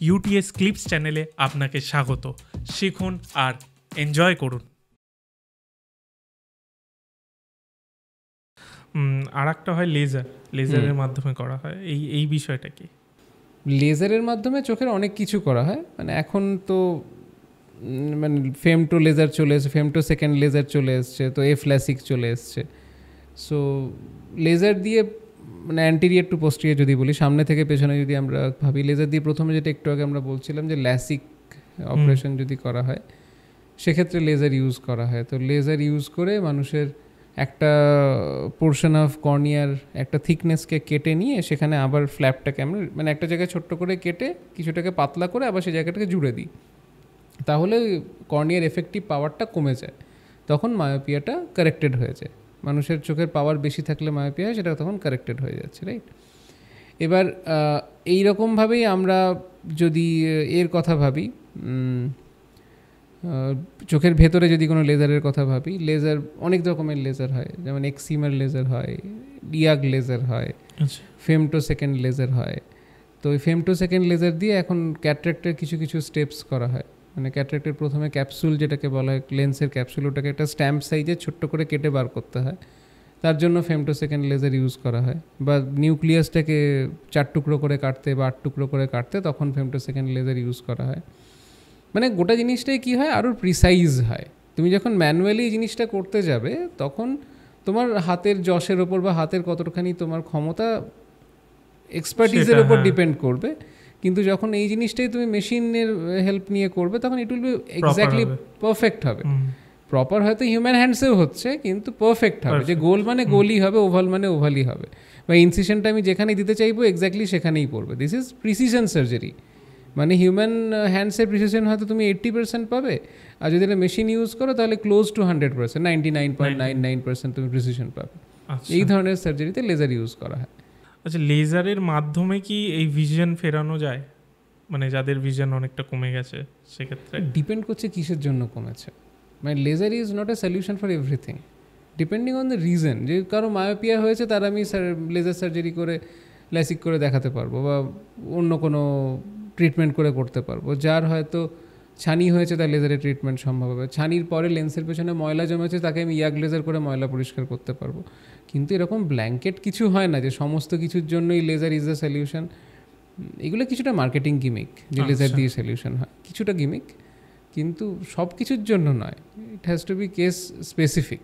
UTS clips চ্যানেলে আপনাকে স্বাগত। শিখুন আর এনজয় করুন। আর একটা হয় লেজারের মাধ্যমে করা হয়, এই বিষয়টা কি? লেজারের মাধ্যমে চোখের অনেক কিছু করা হয়, মানে এখন তো মানে ফেমটো লেজার চলে এসেছে, ফেমটো সেকেন্ড লেজার চলে এসছে, তো এফ্ল্যাসিক চলে এসছে। সো লেজার দিয়ে মানে অ্যান্টেরিয়র টু পোস্টেরিয়র যদি বলি, সামনে থেকে পেছনে যদি আমরা ভাবি, লেজার দিয়ে প্রথমে যেটা একটু আগে আমরা বলছিলাম যে ল্যাসিক অপারেশন যদি করা হয় সেক্ষেত্রে লেজার ইউজ করা হয়। তো লেজার ইউজ করে মানুষের একটা পোর্শন অফ কর্নিয়ার একটা থিকনেসকে কেটে নিয়ে সেখানে আবার ফ্ল্যাপটাকে আমরা মানে একটা জায়গায় ছোট্ট করে কেটে কিছুটাকে পাতলা করে আবার সেই জায়গাটাকে জুড়ে দিই, তাহলে কর্নিয়ার এফেক্টিভ পাওয়ারটা কমে যায়, তখন মায়োপিয়াটা কারেক্টেড হয়ে যায়। মানুষের চোখের পাওয়ার বেশি থাকলে মায়োপিয়া হয়, সেটা তখন কারেক্টেড হয়ে যাচ্ছে, রাইট? এবার এইরকমভাবেই আমরা যদি এর কথা ভাবি, চোখের ভেতরে যদি কোনো লেজারের কথা ভাবি, লেজার অনেক রকমের লেজার হয়, যেমন এক্সিমার লেজার হয়, ইয়াগ লেজার হয়, ফেমটো সেকেন্ড লেজার হয়। তো ওই ফেমটো সেকেন্ড লেজার দিয়ে এখন ক্যাটারাক্টের কিছু কিছু স্টেপস করা হয়। মানে ক্যাটারাক্টের প্রথমে ক্যাপসুল যেটাকে বলা হয়, লেন্সের ক্যাপসুল, ওটাকে একটা স্ট্যাম্প সাইজে ছোট্ট করে কেটে বার করতে হয়, তার জন্য ফেমটো সেকেন্ড লেজার ইউজ করা হয়। বা নিউক্লিয়াসটাকে 4 টুকরো করে কাটতে বা 8 টুকরো করে কাটতে তখন ফেমটো সেকেন্ড লেজার ইউজ করা হয়। মানে গোটা জিনিসটাই কী হয়, আরও প্রিসাইজ হয়। তুমি যখন ম্যানুয়ালি এই জিনিসটা করতে যাবে তখন তোমার হাতের যশের ওপর বা হাতের কতখানি তোমার ক্ষমতা, এক্সপার্টিসের ওপর ডিপেন্ড করবে। কিন্তু যখন এই জিনিসটাই তুমি মেশিনের হেল্প নিয়ে করবে তখন it will be exactly perfect হবে। প্রপার হয়তো হিউম্যান হ্যান্ডসেও হচ্ছে, কিন্তু পারফেক্ট হবে, যে গোল মানে গোলই হবে, ওভাল মানে ওভালই হবে, বা ইনসিশনটা আমি যেখানে দিতে চাইবো এক্স্যাক্টলি সেখানেই পড়বে। This is precision surgery. মানে হিউম্যান হ্যান্ডসের প্রিসিশন হয়তো তুমি 80% পাবে, আর যদি এটা মেশিন ইউজ করো তাহলে ক্লোজ টু 100%, 99.99% তুমি প্রিসিশন পাবে। এই ধরনের সার্জারিতে লেজার ইউজ করা হয়। আচ্ছা, লেজারের মাধ্যমে কি এই ভিশন ফেরানো যায়? মানে যাদের ভিশন অনেকটা কমে গেছে সেক্ষেত্রে? ডিপেন্ড করছে কিসের জন্য কমেছে। মানে laser is not a solution for everything, depending on the reason. যে কারো মায়োপিয়া হয়েছে তার আমি লেজার সার্জারি করে ল্যাসিক করে দেখাতে পারবো, বা অন্য কোনো ট্রিটমেন্ট করে করতে পারবো। যার হয়তো ছানি হয়েছে তার লেজারের ট্রিটমেন্ট সম্ভব হবে। ছানির পরে লেন্সের পেছনে ময়লা জমেছে, তাকে আমি ইয়াগ লেজার করে ময়লা পরিষ্কার করতে পারবো। কিন্তু এরকম ব্ল্যাঙ্কেট কিছু হয় না যে সমস্ত কিছুর জন্যই লেজার ইজ দ্য সলিউশন। এগুলো কিছুটা মার্কেটিং গিমিক, যে লেজার দিয়ে সলিউশন হয়, কিছুটা গিমিক, কিন্তু সব কিছুর জন্য নয়। It has to be case specific.